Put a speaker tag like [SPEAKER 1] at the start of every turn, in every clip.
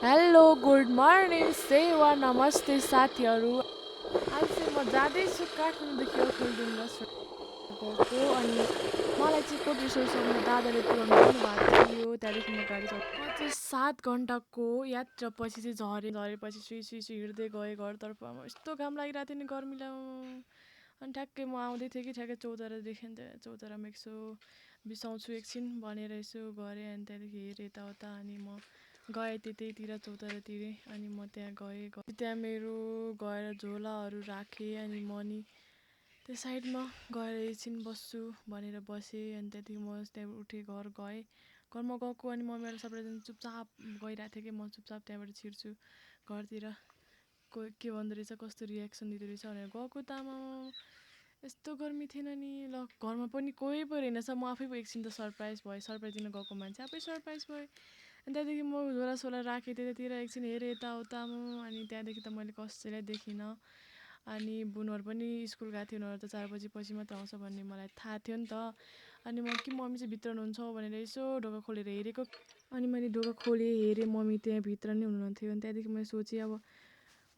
[SPEAKER 1] Hello good morning सेवा नमस्ते साथीहरू। आज चाहिँ म जाँदैछु काठमाडौँदेखि ओखलढुङ्गा गएको अनि मलाई चाहिँ कोटेश्वरसम्म दादाले पुऱ्याउनु दिनुभएको थियो। त्यहाँदेखि म गाडी म चाहिँ 7 घन्टाको यात्रा पछि चाहिँ झरेपछि सुई सुई सुई हिँड्दै गएँ घरतर्फ। यस्तो घाम लागिरहेको थियो नि गर्मीलाई अनि ठ्याक्कै म आउँदै थिएँ कि ठ्याक्कै चौतारादेखि चौतारामा यसो बिसाउँछु एकछिन भनेर यसो गरेँ अनि त्यहाँदेखि हेरेँ यताउता अनि म गएँ त्यतैतिर चौतारातिरै अनि म त्यहाँ गएँ त्यहाँ मेरो गएर झोलाहरू राखेँ अनि म नि त्यो साइडमा गएर एकछिन बस्छु भनेर बसेँ अनि त्यहाँदेखि म त्यहाँ उठेँ घर गएँ घरमा गएको अनि मम्मीहरू सबैजना चुपचाप गइरहेको थियो कि म चुपचाप त्यहाँबाट छिर्छु घरतिर के भन्दो रहेछ कस्तो रियाक्सन दिँदो रहेछ भनेर गएको त आमा यस्तो गर्मी थिएन नि ल घरमा पनि कोही पो रहेनछ म आफै पो एकछिन त सरप्राइज भएँ सरप्राइज दिन गएको मान्छे आफै सरप्राइज भएँ अनि त्यहाँदेखि म झोलासोला राखेँ त्यतातिर एकछिन हेरेँ यताउतामा अनि त्यहाँदेखि त मैले कसैलाई देखिनँ अनि बुनहरू पनि स्कुल गएको थियो उनीहरू त 4 बजी पछि मात्र आउँछ भन्ने मलाई थाहा थियो नि त अनि म कि मम्मी चाहिँ भित्र हुनुहुन्छ भनेर यसो ढोका खोलेर हेरेको अनि मैले ढोका खोलेँ हेरेँ मम्मी त्यहाँ भित्र नै हुनुहुन्थ्यो अनि त्यहाँदेखि मैले सोचेँ अब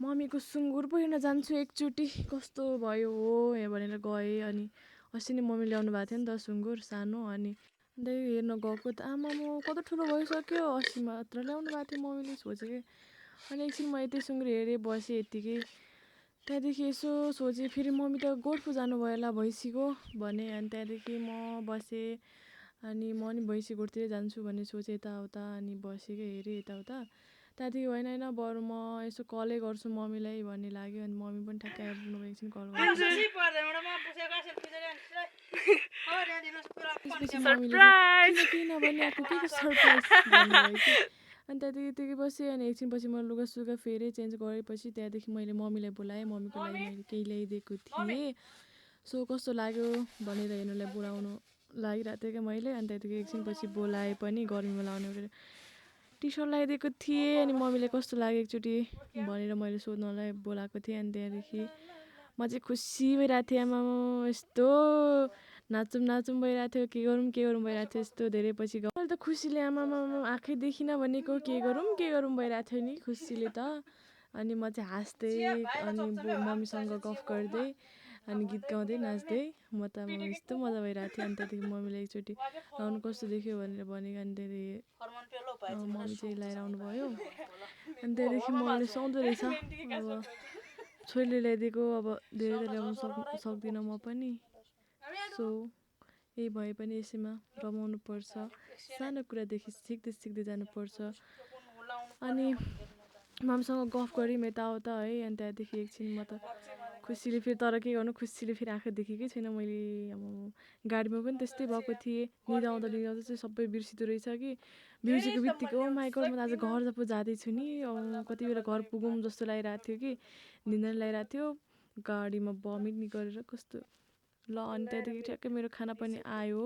[SPEAKER 1] मम्मीको सुँगुर पो हेर्न जान्छु एकचोटि कस्तो भयो हो भनेर गएँ अनि अस्ति नै मम्मी ल्याउनु भएको थियो नि त सुँगुर सानो अनि हेर्न गएको त आमा म कस्तो ठुलो भइसक्यो अस्ति मात्र ल्याउनु भएको थियो मम्मीले सोचेँ अनि एकछिन म यति सुँगुर हेरेँ बसेँ यत्तिकै त्यहाँदेखि यसो सोचेँ फेरि मम्मी त गोठको जानुभयो होला भैँसीको भने अनि त्यहाँदेखि म बसेँ अनि म नि भैँसी गोठतिर जान्छु भन्ने सोचेँ यताउता अनि बसेँ कि हेरेँ यताउता त्यहाँदेखि होइन होइन बरु म यसो कलै गर्छु मम्मीलाई भन्ने लाग्यो अनि मम्मी पनि ठ्याक्कै आइपुग्नु भयो एकछिन कल गर्छु त्यसपछि मम्मीले चाहिँ किन भने आएको के सरप्राइज भन्नुभयो कि अनि त्यहाँदेखि त्यति बसेँ अनि एकछिन पछि म लुगासुगा फेरेँ चेन्ज गरेपछि त्यहाँदेखि मैले मम्मीलाई बोलाएँ मम्मीको लागि मैले केही ल्याइदिएको थिएँ सो कस्तो लाग्यो भनेर हेर्नुलाई बोलाउनु लागिरहेको थियो क्या मैले अनि त्यहाँदेखि एकछिन पछि बोलाएँ पनि गर्मीमा लाउने भनेर टी सर्ट लगाइदिएको थिएँ अनि मम्मीले कस्तो लाग्यो एकचोटि भनेर मैले सोध्नलाई बोलाएको थिएँ अनि त्यहाँदेखि म चाहिँ खुसी भइरहेको थिएँ आमा यस्तो नाचौँ भइरहेको थियो के गरौँ भइरहेको थियो यस्तो धेरै पछि मैले त खुसीले आमामा आँखै देखिनँ भनेको के गरौँ भइरहेको थियो नि खुसीले त अनि म चाहिँ हाँस्दै अनि मम्मीसँग गफ गर्दै अनि गीत गाउँदै नाच्दै म त यस्तो मजा भइरहेको थियो अनि त्यहाँदेखि मम्मीले एकचोटि लाउनु कस्तो देख्यो भनेर भनेको अनि त्यहाँदेखि मम्मी चाहिँ लगाएर आउनुभयो अनि त्यहाँदेखि मम्मीले सुहाउँदो रहेछ अब छोरीले ल्याइदिएको अब धेरै त ल्याउनु सक्दिनँ म पनि सो यही भए पनि यसैमा रमाउनु पर्छ सानो कुरादेखि सिक्दै जानुपर्छ अनि मामसँग गफ गऱ्यौँ यताउता है अनि त्यहाँदेखि एकछिन म त खुसीले फेरि तर के गर्नु खुसीले फेरि आँखा देखेकै छैन मैले अब गाडीमा पनि त्यस्तै भएको थिएँ निदाउँदा चाहिँ सबै बिर्सिँदो रहेछ कि बिर्सेको बित्तिकै ओ माइ गड म त आज घर पो जाँदैछु नि कति बेला घर पुगौँ जस्तो लागिरहेको थियो कि निन्द्रा लागिरहेको थियो गाडीमा भमिट नि गरेर कस्तो ल अनि त्यहाँदेखि ठ्याक्कै मेरो खाना पनि आयो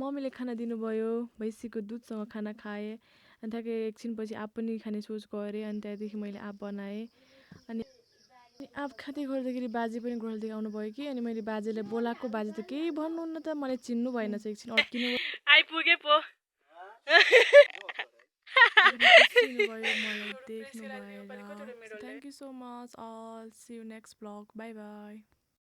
[SPEAKER 1] मम्मीले खाना दिनुभयो भैँसीको दुधसँग खाना खाएँ अनि ठ्याक्कै एकछिन पछि आप पनि खाने सोच गरेँ अनि त्यहाँदेखि मैले आप बनाएँ अनि आप खाँदै गर्दाखेरि बाजे पनि घरदेखि आउनुभयो कि अनि मैले बाजेलाई बोलाएको बाजे त केही भन्नुहुन्न त मलाई चिन्नु भएन चाहिँ एकछिन अड्किनु आइपुगे पो मलाई देख्नु भएर thank you so much I'll see you next vlog bye by